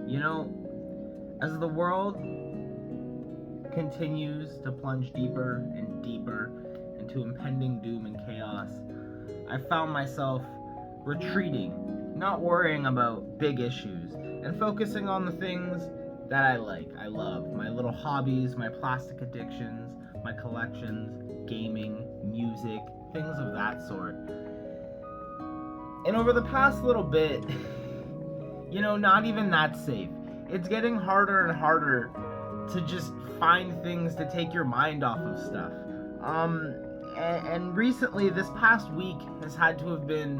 You know, as the world continues to plunge deeper and deeper into impending doom and chaos, I found myself retreating, not worrying about big issues, and focusing on the things that I like, I love, my little hobbies, my plastic addictions, my collections, gaming, music, things of that sort. And over the past little bit, not even that safe. It's getting harder and harder to just find things to take your mind off of stuff. And recently, this past week has had to have been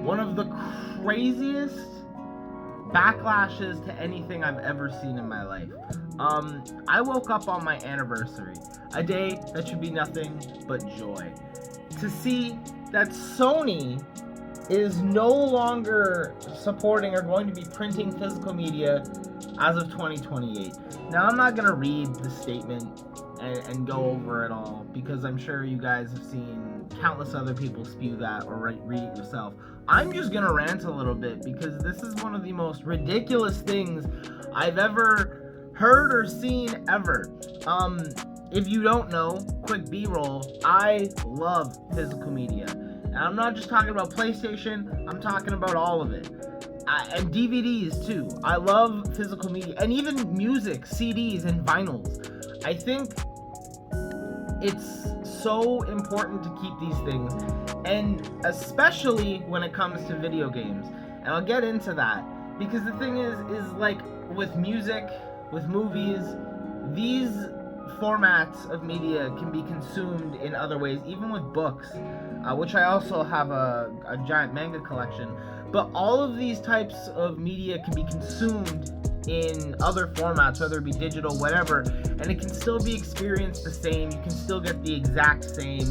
one of the craziest backlashes to anything I've ever seen in my life. I woke up on my anniversary, a day that should be nothing but joy, to see that Sony is no longer supporting or going to be printing physical media as of 2028. Now, I'm not going to read the statement and go over it all, because I'm sure you guys have seen countless other people spew that or read it yourself. I'm just going to rant a little bit, because this is one of the most ridiculous things I've ever heard or seen ever. If you don't know, quick B-roll, I love physical media. And I'm not just talking about PlayStation, I'm talking about all of it. And DVDs too. I love physical media, and even music, CDs, and vinyls. I think it's so important to keep these things, and especially when it comes to video games. And I'll get into that, because the thing is like with music, with movies, these formats of media can be consumed in other ways, even with books, which I also have a giant manga collection. But all of these types of media can be consumed in other formats, whether it be digital, whatever, and it can still be experienced the same. You can still get the exact same,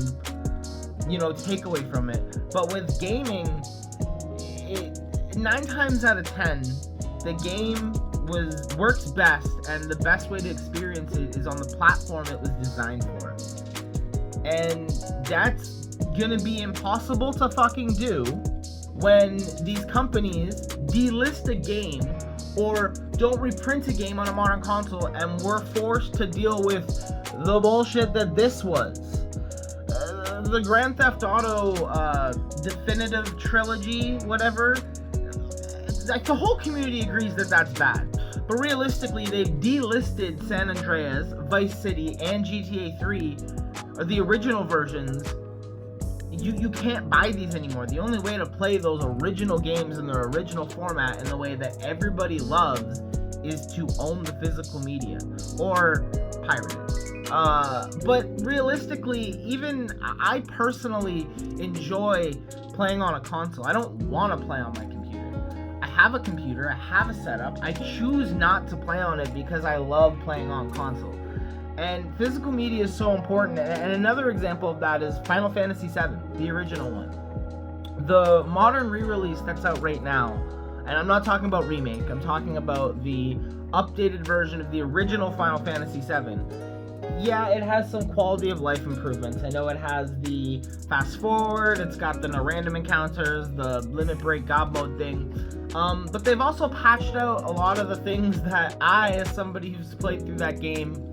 takeaway from it. But with gaming, 9 times out of 10, the game works best, and the best way to experience it is on the platform it was designed for. And that's gonna be impossible to fucking do when these companies delist a game or don't reprint a game on a modern console, and we're forced to deal with the bullshit that this was. The Grand Theft Auto definitive trilogy, whatever, like the whole community agrees that that's bad. But realistically, they've delisted San Andreas, Vice City, and GTA 3, or the original versions. You can't buy these anymore. The only way to play those original games in their original format in the way that everybody loves is to own the physical media or pirate it. But realistically, even I personally enjoy playing on a console. I don't want to play on my computer. I have a computer, I have a setup. I choose not to play on it because I love playing on console. And physical media is so important. And another example of that is Final Fantasy VII, the original one. The modern re-release that's out right now, and I'm not talking about remake, I'm talking about the updated version of the original Final Fantasy VII. Yeah, it has some quality of life improvements. I know it has the fast forward, it's got the no random encounters, the limit break god mode thing. But they've also patched out a lot of the things that I, as somebody who's played through that game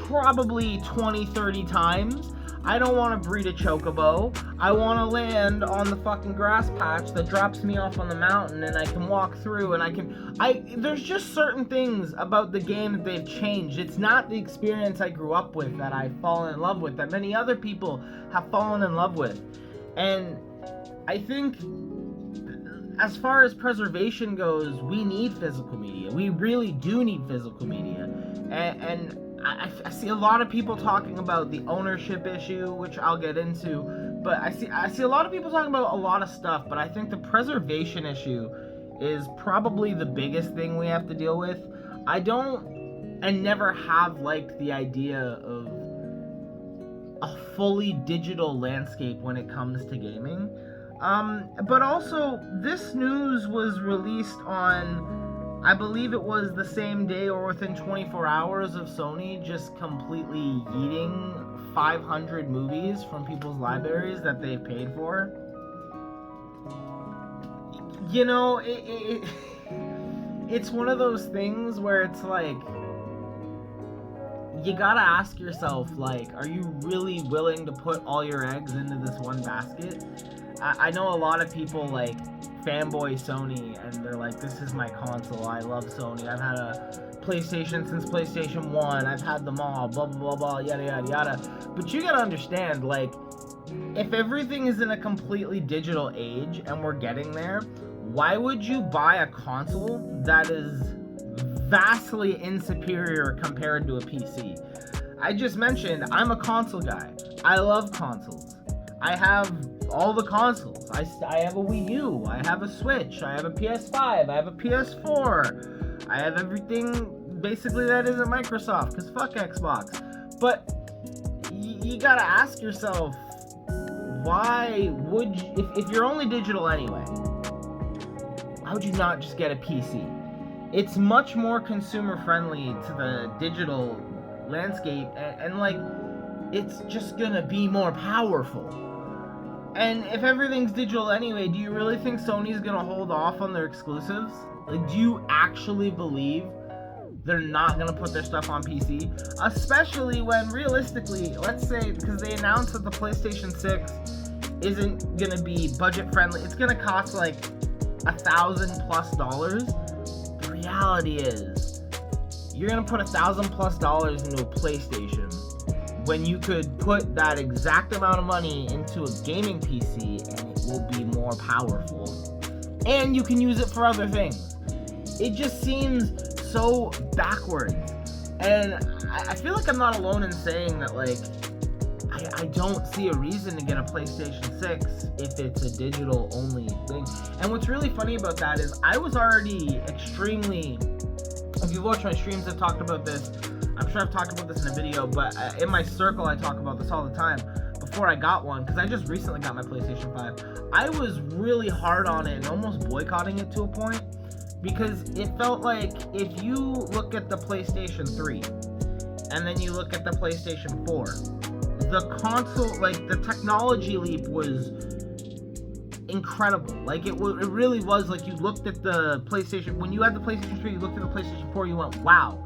probably 20-30 times. I don't want to breed a chocobo. I want to land on the fucking grass patch that drops me off on the mountain, and I can walk through, and there's just certain things about the game that they've changed. It's not the experience I grew up with, that I've fallen in love with, that many other people have fallen in love with. And I think as far as preservation goes, we need physical media. We really do need physical media. And I see a lot of people talking about the ownership issue, which I'll get into, but I see a lot of people talking about a lot of stuff, but I think the preservation issue is probably the biggest thing we have to deal with. I don't and never have liked the idea of a fully digital landscape when it comes to gaming. But also, this news was released on, I believe it was the same day or within 24 hours of Sony just completely yeeting 500 movies from people's libraries that they've paid for. You know, it's one of those things where it's like, you gotta ask yourself, like, are you really willing to put all your eggs into this one basket? I know a lot of people, like, fanboy Sony, and they're like, this is my console, I love Sony, I've had a PlayStation since PlayStation 1, I've had them all, blah, blah, blah, blah, yada, yada, yada. But you gotta understand, like, if everything is in a completely digital age, and we're getting there, why would you buy a console that is vastly inferior compared to a PC? I just mentioned, I'm a console guy. I love consoles. I have all the consoles. I have a Wii U, I have a Switch, I have a PS5, I have a PS4, I have everything basically that isn't Microsoft, because fuck Xbox. But you gotta ask yourself, why would you, if you're only digital anyway, why would you not just get a PC? It's much more consumer friendly to the digital landscape, and like, it's just gonna be more powerful. And if everything's digital anyway, do you really think Sony's gonna hold off on their exclusives? Like, do you actually believe they're not gonna put their stuff on PC? Especially when, realistically, let's say, because they announced that the PlayStation 6 isn't gonna be budget friendly, it's gonna cost like $1,000+. The reality is, you're gonna put $1,000+ into a PlayStation when you could put that exact amount of money into a gaming PC and it will be more powerful. And you can use it for other things. It just seems so backwards. And I feel like I'm not alone in saying that, like, I don't see a reason to get a PlayStation 6 if it's a digital only thing. And what's really funny about that is I was already extremely, if you've watched my streams, I've talked about this. I'm sure I've talked about this in a video, but in my circle I talk about this all the time before I got one, because I just recently got my PlayStation 5. I was really hard on it and almost boycotting it to a point, because it felt like, if you look at the PlayStation 3 and then you look at the PlayStation 4, the console, like, the technology leap was incredible. Like, it really was. Like, you looked at the PlayStation, when you had the PlayStation 3, you looked at the PlayStation 4, you went, wow,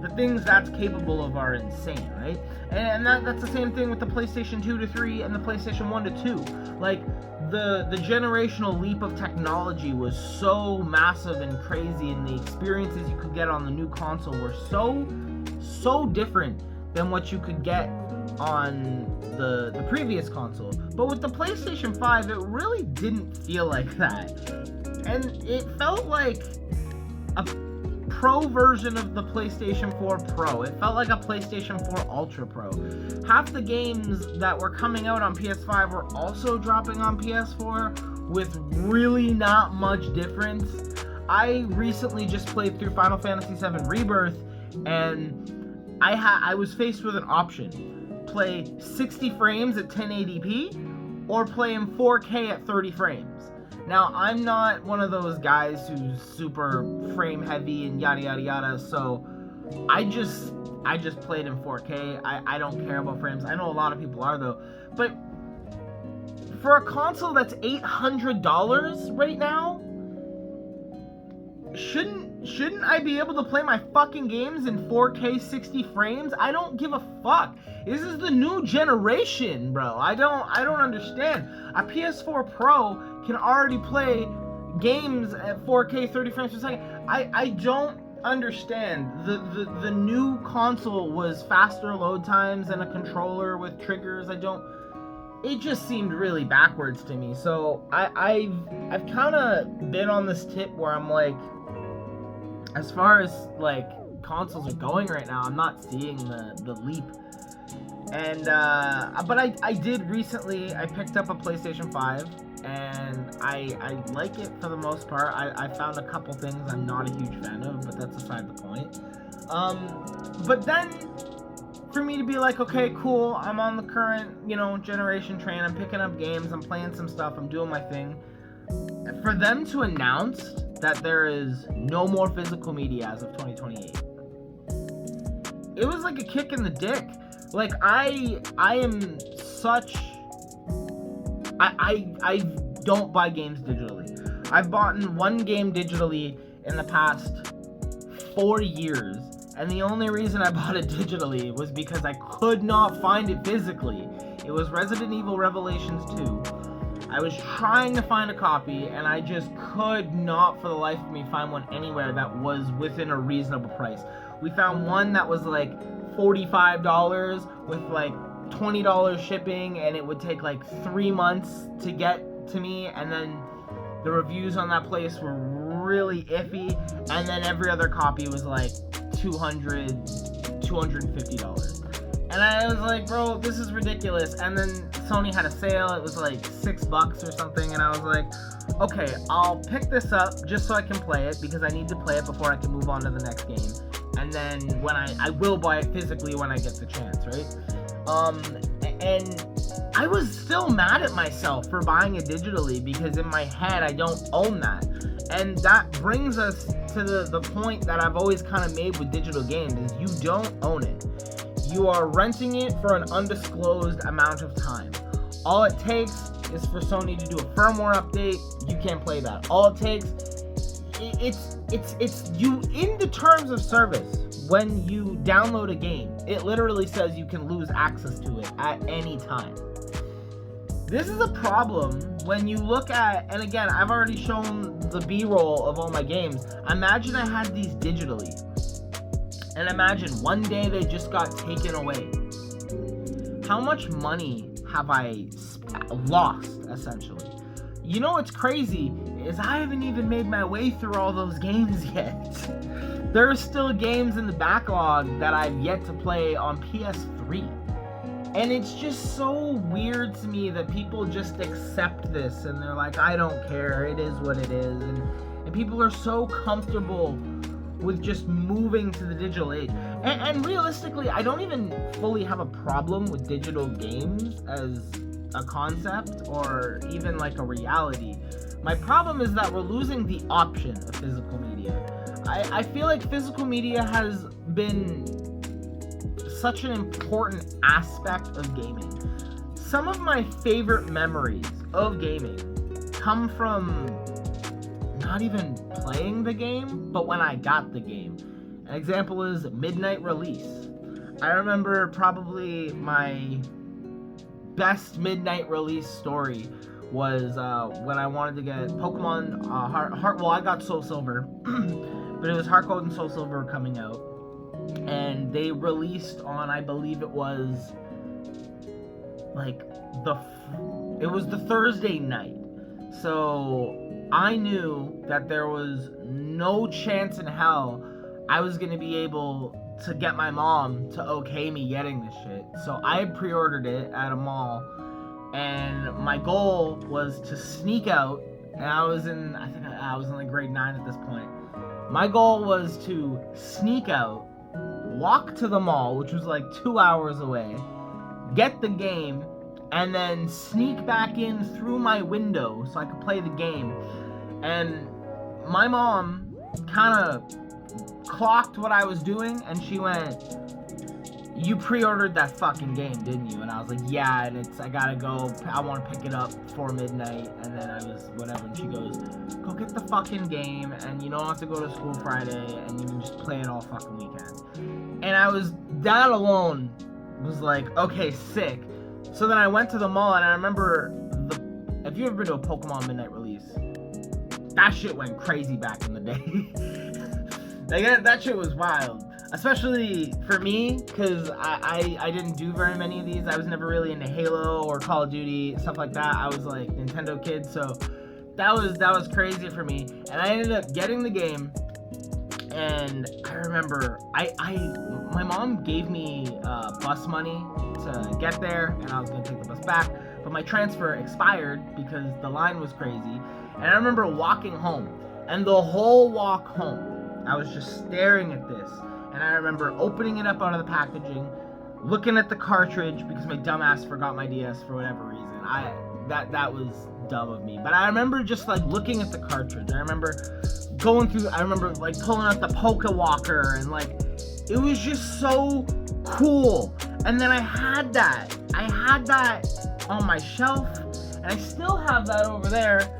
the things that's capable of are insane, right? And that's the same thing with the PlayStation 2 to 3 and the PlayStation 1 to 2. Like, the generational leap of technology was so massive and crazy, and the experiences you could get on the new console were so different than what you could get on the previous console. But with the PlayStation 5, it really didn't feel like that. And it felt like a Pro version of the PlayStation 4 Pro. It felt like a PlayStation 4 Ultra Pro. Half the games that were coming out on PS5 were also dropping on PS4 with really not much difference. I recently just played through Final Fantasy VII Rebirth, and I was faced with an option. Play 60 frames at 1080p or play in 4K at 30 frames. Now, I'm not one of those guys who's super frame heavy and yada yada yada, so I just played in 4K. I don't care about frames. I know a lot of people are, though. But for a console that's $800 right now, shouldn't I be able to play my fucking games in 4K 60 frames? I don't give a fuck. This is the new generation, bro. I don't understand. A PS4 Pro can already play games at 4K 30 frames per second. I don't understand. The new console was faster load times and a controller with triggers. It just seemed really backwards to me. So I've kind of been on this tip where I'm like, as far as like consoles are going right now, I'm not seeing the leap. And but I did recently, I picked up a PlayStation 5, and I like it for the most part. I found a couple things I'm not a huge fan of, but that's aside the point. But then for me to be like, okay, cool, I'm on the current, generation train, I'm picking up games, I'm playing some stuff, I'm doing my thing. For them to announce that there is no more physical media as of 2028, it was like a kick in the dick. Like, I am such... I don't buy games digitally. I've bought one game digitally, in the past 4 years, and the only reason I bought it digitally was because I could not find it physically. It was Resident Evil Revelations 2. I was trying to find a copy, and I just could not for the life of me find one anywhere that was within a reasonable price. We found one that was like $45 with like $20 shipping, and it would take like 3 months to get to me, and then the reviews on that place were really iffy, and then every other copy was like $250. And I was like, bro, this is ridiculous. And then Sony had a sale, it was like $6 or something, and I was like, okay, I'll pick this up just so I can play it, because I need to play it before I can move on to the next game. And then when I will buy it physically when I get the chance, right? And I was still mad at myself for buying it digitally, because in my head I don't own that. And that brings us to the point that I've always kind of made with digital games, is you don't own it. You are renting it for an undisclosed amount of time. All it takes is for Sony to do a firmware update. You can't play that. All it takes, it's you in the terms of service. When you download a game, it literally says you can lose access to it at any time. This is a problem when you look at, and again, I've already shown the B-roll of all my games. Imagine I had these digitally, and imagine one day they just got taken away. How much money have I lost, essentially? You know what's crazy is I haven't even made my way through all those games yet. There are still games in the backlog that I've yet to play on PS3. And it's just so weird to me that people just accept this and they're like, I don't care, it is what it is. And people are so comfortable with just moving to the digital age. And realistically, I don't even fully have a problem with digital games as a concept or even like a reality. My problem is that we're losing the option of physical media. I feel like physical media has been such an important aspect of gaming. Some of my favorite memories of gaming come from not even playing the game, but when I got the game. An example is midnight release. I remember probably my best midnight release story was when I wanted to get Pokemon Heart. Well, I got Soul Silver, but it was Heart Gold and Soul Silver coming out, and they released on, I believe it was like it was the Thursday night. So I knew that there was no chance in hell I was gonna be able to get my mom to okay me getting this shit. So I had pre-ordered it at a mall, and my goal was to sneak out, and I was in like grade 9 at this point. My goal was to sneak out, walk to the mall, which was like 2 hours away, get the game, and then sneak back in through my window so I could play the game. And my mom kind of clocked what I was doing, and she went, "You pre-ordered that fucking game, didn't you?" And I was like, "Yeah, and I gotta go, I want to pick it up for midnight." And then I was whatever, and she goes, "Go get the fucking game, and you don't have to go to school Friday, and you can just play it all fucking weekend." And that alone was like, okay, sick. So then I went to the mall, and I remember have you ever been to a Pokemon midnight release? That shit went crazy back in the day. Like, that shit was wild. Especially for me, because I didn't do very many of these. I was never really into Halo or Call of Duty, stuff like that. I was like Nintendo kid, so that was crazy for me. And I ended up getting the game, and I remember my mom gave me bus money to get there, and I was gonna take the bus back, but my transfer expired because the line was crazy. And I remember walking home, and the whole walk home, I was just staring at this. And I remember opening it up out of the packaging, looking at the cartridge, because my dumbass forgot my DS for whatever reason. That was dumb of me. But I remember just like looking at the cartridge. I remember like pulling out the Poke Walker, and like it was just so cool. And then I had that on my shelf, and I still have that over there.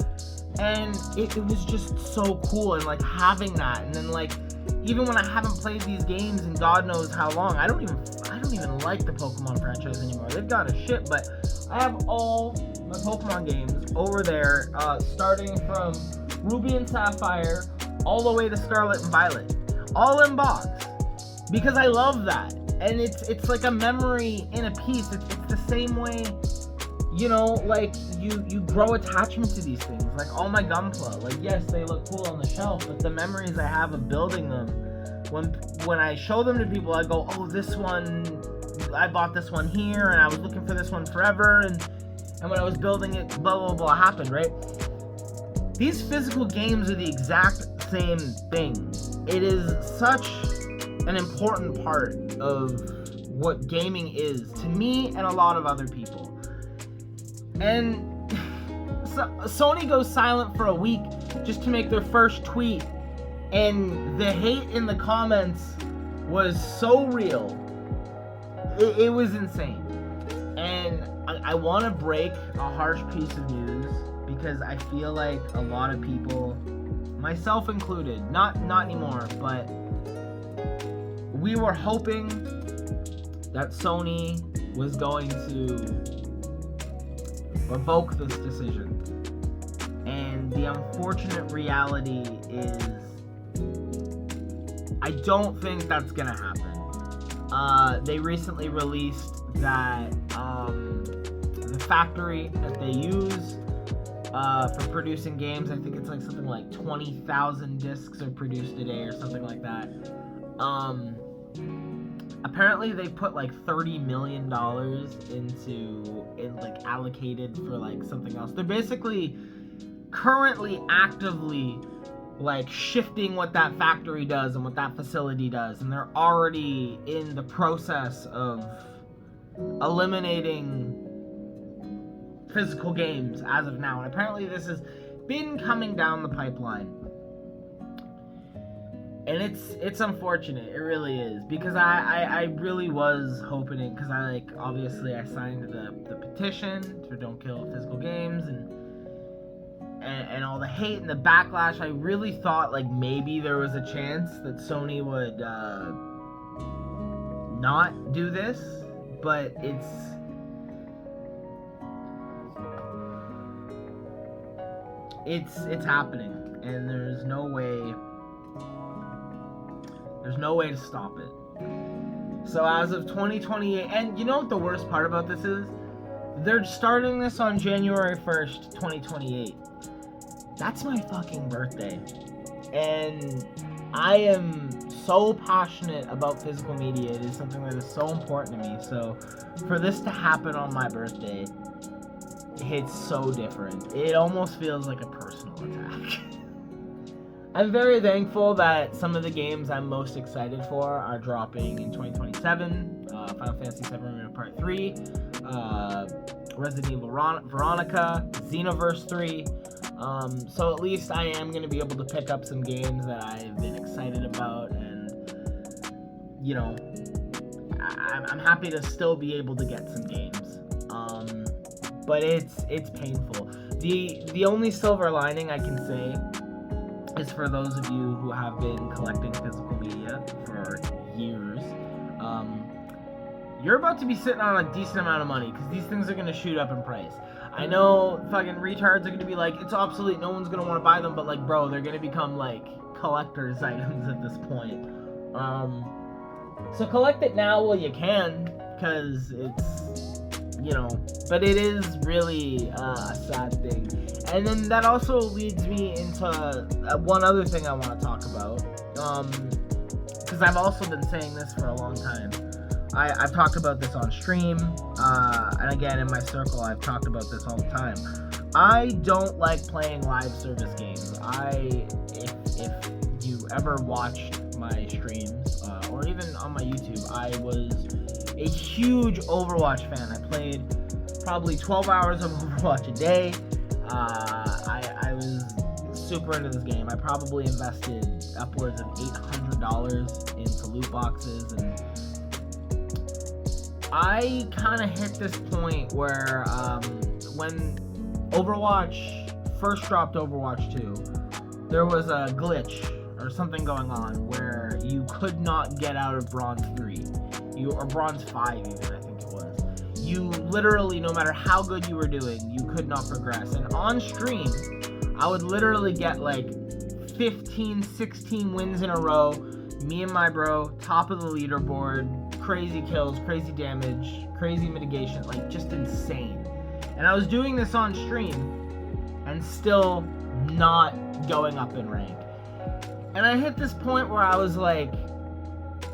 And it was just so cool, and like having that, and then like even when I haven't played these games in God knows how long, I don't even like the Pokemon franchise anymore. They've got a shit, but I have all my Pokemon games over there, starting from Ruby and Sapphire all the way to Scarlet and Violet, all in box, because I love that, and it's like a memory in a piece. It's the same way, you know, like you grow attachment to these things. Like all my Gunpla, like yes, they look cool on the shelf, but the memories I have of building them, when I show them to people, I go, oh, this one, I bought this one here, and I was looking for this one forever, and when I was building it, blah blah blah happened, right? These physical games are the exact same thing. It is such an important part of what gaming is to me and a lot of other people. And so Sony goes silent for a week just to make their first tweet, and the hate in the comments was so real. It was insane. And I want to break a harsh piece of news, because I feel like a lot of people, myself included, not anymore, but we were hoping that Sony was going to revoke this decision. And the unfortunate reality is, I don't think that's gonna happen. They recently released that the factory that they use for producing games, I think it's like something like 20,000 discs are produced a day or something like that. Apparently they put like $30 million into it, like allocated for like something else. They're basically currently actively like shifting what that factory does and what that facility does, and they're already in the process of eliminating physical games as of now. And apparently this has been coming down the pipeline. And it's unfortunate, it really is, because I really was hoping it, because I obviously I signed the petition for don't kill physical games, and all the hate and the backlash. I really thought like maybe there was a chance that Sony would not do this, but it's happening, and there's no way to stop it. So as of 2028, and you know what the worst part about this is? They're starting this on January 1st, 2028. That's my fucking birthday. And I am so passionate about physical media. It is something that is so important to me. So for this to happen on my birthday, it's so different. It almost feels like a personal attack. I'm very thankful that some of the games I'm most excited for are dropping in 2027. Final Fantasy VII Remake Part 3, Resident Evil Veronica, Xenoverse 3. So at least I am going to be able to pick up some games that I've been excited about, and, you know, I'm happy to still be able to get some games. But it's painful. The only silver lining I can say is for those of you who have been collecting physical media for years, you're about to be sitting on a decent amount of money, because these things are going to shoot up in price. I know fucking retards are going to be like, it's obsolete, no one's going to want to buy them, but like, bro, they're going to become like collector's items at this point. So collect it now while you can, because it's, you know, but it is really a sad thing. And then that also leads me into one other thing I want to talk about, because I've also been saying this for a long time. I've talked about this on stream, and again in my circle I've talked about this all the time. I don't like playing live service games. If you ever watched my streams, or even on my YouTube, I was a huge Overwatch fan. I played probably 12 hours of Overwatch a day. I was super into this game. I probably invested upwards of $800 into loot boxes, and I kind of hit this point where when Overwatch first dropped Overwatch 2, there was a glitch or something going on where you could not get out of Bronze 3. Or Bronze 5 even, I think it was. You literally, no matter how good you were doing, you could not progress. And on stream, I would literally get like 15, 16 wins in a row. Me and my bro, top of the leaderboard, crazy kills, crazy damage, crazy mitigation, like just insane. And I was doing this on stream and still not going up in rank. And I hit this point where I was like,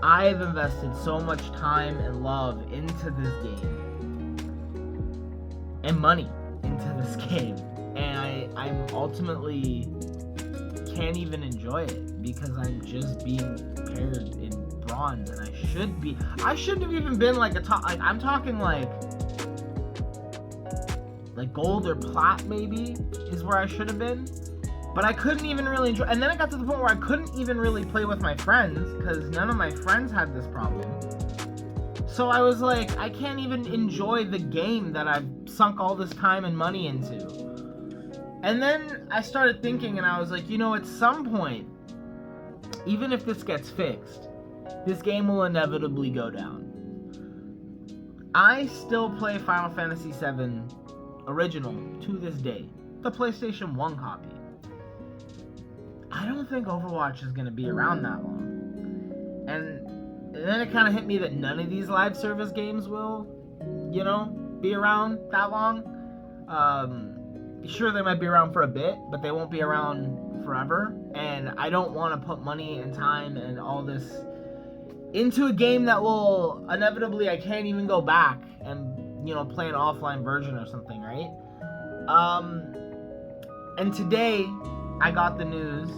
I've invested so much time and love into this game and money into this game, and I'm ultimately can't even enjoy it because I'm just being paired in bronze, and I shouldn't have even been like a top, like I'm talking like gold or plat maybe is where I should have been. But I couldn't even really enjoy, and then I got to the point where I couldn't even really play with my friends because none of my friends had this problem. So I was like, I can't even enjoy the game that I've sunk all this time and money into. And then I started thinking, and I was like, at some point, even if this gets fixed, this game will inevitably go down. I still play Final Fantasy VII Original to this day, the PlayStation 1 copy. I don't think Overwatch is going to be around that long. And then it kind of hit me that none of these live service games will, be around that long. Sure, they might be around for a bit, but they won't be around forever. And I don't want to put money and time and all this into a game that will inevitably, I can't even go back and, play an offline version or something, right? And today, I got the news,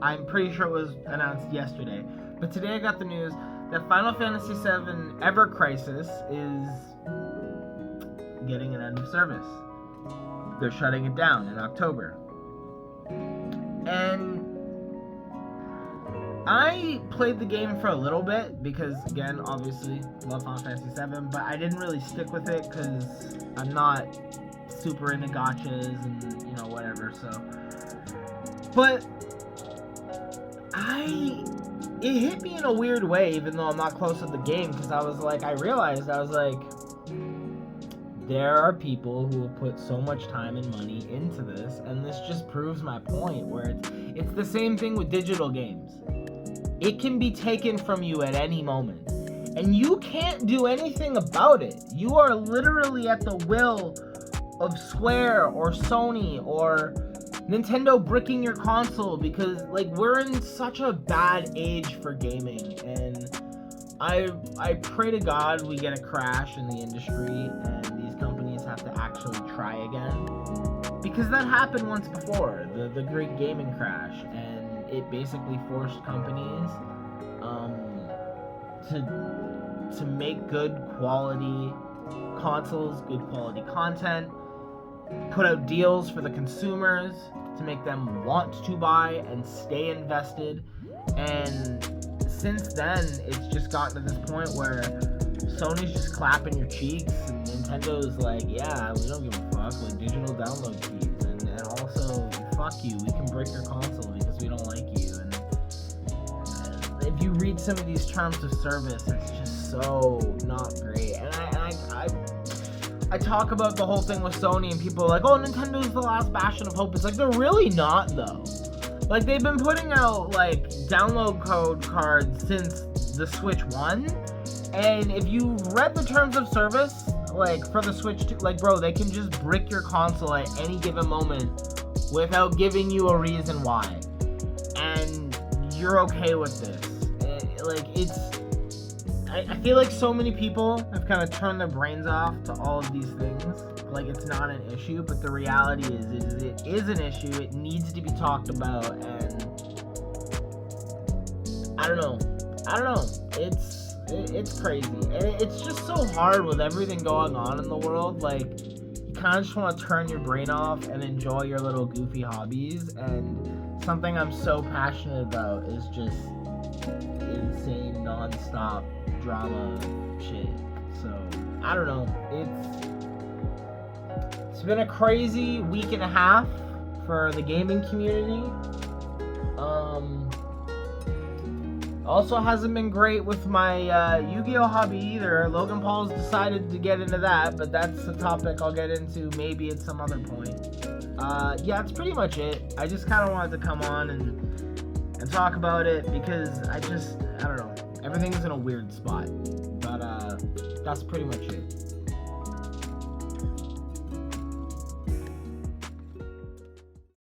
I'm pretty sure it was announced yesterday, but today I got the news that Final Fantasy VII Ever Crisis is getting an end of service. They're shutting it down in October. And I played the game for a little bit because, again, obviously, love Final Fantasy VII, but I didn't really stick with it because I'm not super into gachas and, whatever, so... But it hit me in a weird way, even though I'm not close to the game, because I realized, there are people who have put so much time and money into this, and this just proves my point, where it's the same thing with digital games. It can be taken from you at any moment, and you can't do anything about it. You are literally at the will of Square or Sony or Nintendo bricking your console, because we're in such a bad age for gaming, and I pray to God we get a crash in the industry and these companies have to actually try again, because that happened once before, the great gaming crash, and it basically forced companies to make good quality consoles, good quality content, put out deals for the consumers to make them want to buy and stay invested. And since then, it's just gotten to this point where Sony's just clapping your cheeks and Nintendo's like, yeah, we don't give a fuck, digital download keys, and also, fuck you, we can break your console because we don't like you. And if you read some of these terms of service, it's just so not great. And I talk about the whole thing with Sony, and people are like, oh, Nintendo's the last bastion of hope. It's like, they're really not, though. They've been putting out, download code cards since the Switch 1, and if you've read the terms of service, for the Switch 2, bro, they can just brick your console at any given moment without giving you a reason why. And you're okay with this. I feel like so many people have kind of turned their brains off to all of these things. It's not an issue, but the reality is it is an issue. It needs to be talked about, and I don't know. It's crazy. And it's just so hard with everything going on in the world. You kind of just want to turn your brain off and enjoy your little goofy hobbies, and something I'm so passionate about is just insane, non-stop drama shit. So I don't know, it's been a crazy week and a half for the gaming community. Also hasn't been great with my Yu-Gi-Oh hobby either. Logan Paul's decided to get into that, but that's a topic I'll get into maybe at some other point. Yeah, that's pretty much it. I just kind of wanted to come on and talk about it because I don't know, everything's in a weird spot. But that's pretty much it.